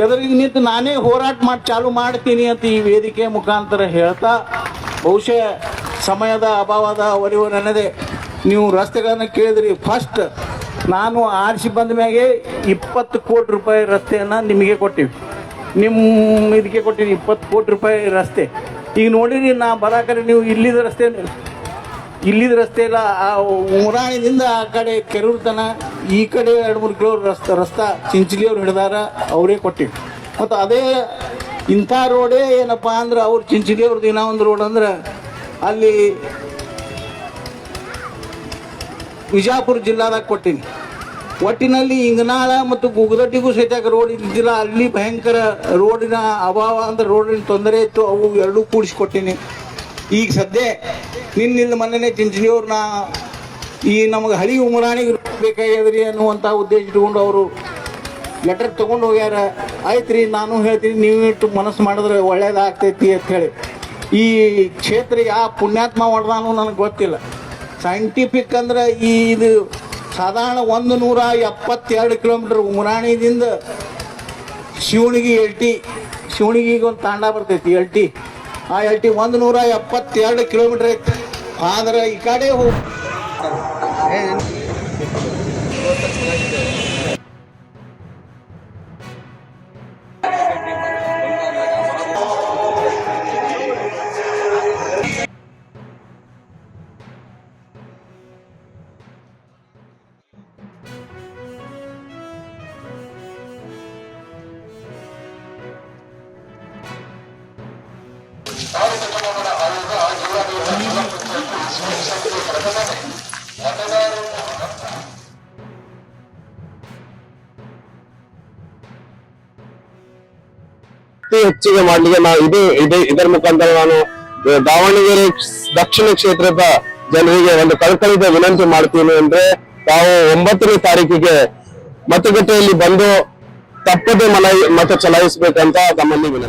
ಎದುರಿಗೆ ನಿಂತು ನಾನೇ ಹೋರಾಟ ಮಾಡಿ ಚಾಲು ಮಾಡ್ತೀನಿ ಅಂತ ಈ ವೇದಿಕೆ ಮುಖಾಂತರ ಹೇಳ್ತಾ, ಬಹುಶಃ ಸಮಯದ ಅಭಾವದ ಒಲಿವು ನನ್ನದೇ. ನೀವು ರಸ್ತೆಗಳನ್ನು ಕೇಳಿದ್ರಿ. ಫಸ್ಟ್ ನಾನು ಆರಿಸಿ ಬಂದ ಮ್ಯಾಗೆ 20 ಕೋಟಿ ರೂಪಾಯಿ ರಸ್ತೆಯನ್ನು ನಿಮಗೆ ಕೊಟ್ಟಿವಿ, ನಿಮ್ಮ ಇದಕ್ಕೆ ಕೊಟ್ಟಿವಿ 20 ಕೋಟಿ ರೂಪಾಯಿ ರಸ್ತೆ. ಈಗ ನೋಡಿರಿ, ನಾ ಬರಾಕರೆ ನೀವು ಇಲ್ಲಿದ ರಸ್ತೆ ಇಲ್ಲ, ಆ ಉಮರಾಣಿದಿಂದ ಆ ಕಡೆ ಕೆರೂರು ತನ ಈ ಕಡೆ 2-3 ಕಿಲೋ ರಸ್ತೆ ಚಿಂಚಲಿಯವ್ರು ಹಿಡಿದಾರ, ಅವರೇ ಕೊಟ್ಟಿವಿ. ಮತ್ತು ಅದೇ ಇಂಥ ರೋಡೇ ಏನಪ್ಪ ಅಂದ್ರೆ ಅವ್ರು ಚಿಂಚಲಿಯವ್ರದ್ದು ಇನ್ನೂ ಒಂದು ರೋಡ್ ಅಂದ್ರೆ ಅಲ್ಲಿ ವಿಜಾಪುರ ಜಿಲ್ಲಾದಾಗ ಕೊಟ್ಟೀನಿ. ಒಟ್ಟಿನಲ್ಲಿ ಇಂಗನಾಳ ಮತ್ತು ಗುಗದಡ್ಡಿಗೂ ಸಹಿತ ರೋಡ್ ಇದ್ದಿಲ್ಲ, ಅಲ್ಲಿ ಭಯಂಕರ ರೋಡಿನ ಅಭಾವ ಅಂದ್ರೆ ರೋಡಿನ ತೊಂದರೆ ಇತ್ತು, ಅವು ಎರಡೂ ಕೂಡಿಸ್ಕೊಟ್ಟೀನಿ. ಈಗ ಸದ್ಯ ನಿನ್ನಿಂದ ಮೊನ್ನೆ ಚಿಂಚಲಿಯವ್ರನ್ನ ಈ ನಮಗೆ ಹಳಿ ಉಮರಾಣಿಗೆ ಬೇಕಾಗ್ಯದ್ರಿ ಅನ್ನುವಂಥ ಉದ್ದೇಶ ಇಟ್ಕೊಂಡು ಅವರು ಲೆಟರ್ ತೊಗೊಂಡು ಹೋಗ್ಯಾರ. ಆಯ್ತು ರೀ, ನಾನು ಹೇಳ್ತೀನಿ, ನೀವು ಇಟ್ಟು ಮನಸ್ಸು ಮಾಡಿದ್ರೆ ಒಳ್ಳೇದಾಗ್ತೈತಿ ಅಂತ ಹೇಳಿ. ಈ ಕ್ಷೇತ್ರ ಯಾವ ಪುಣ್ಯಾತ್ಮ ಹೊಡೆದಾನು ನನಗೆ ಗೊತ್ತಿಲ್ಲ. ಸೈಂಟಿಫಿಕ್ ಅಂದ್ರೆ ಇದು ಸಾಧಾರಣ 172 ಕಿಲೋಮೀಟ್ರ್ ಉಮರಾಣಿದಿಂದ ಶಿವಣಿಗೆ ಶಿವಣಿಗೆ ಒಂದು ತಾಂಡ ಬರ್ತೈತಿ LT. ಆ LT 172 ಕಿಲೋಮೀಟ್ರ್ ಐತಿ. ಆದ್ರೆ ಈ ಕಡೆ ಹೆಚ್ಚಿಗೆ ಮಾಡ್ಲಿಕ್ಕೆ ಇದರ ಮುಖಾಂತರ ನಾನು ದಾವಣಗೆರೆ ದಕ್ಷಿಣ ಕ್ಷೇತ್ರದ ಜನರಿಗೆ ಒಂದು ಕಳಕಳಿದ ವಿನಂತಿ ಮಾಡ್ತೀನಿ. ಅಂದ್ರೆ ತಾವು 9ನೇ ತಾರೀಕಿಗೆ ಮತಗಟ್ಟೆಯಲ್ಲಿ ಬಂದು ತಪ್ಪದೆ ಮತ ಚಲಾಯಿಸಬೇಕಂತ ತಮ್ಮಲ್ಲಿ ವಿನಂತಿ.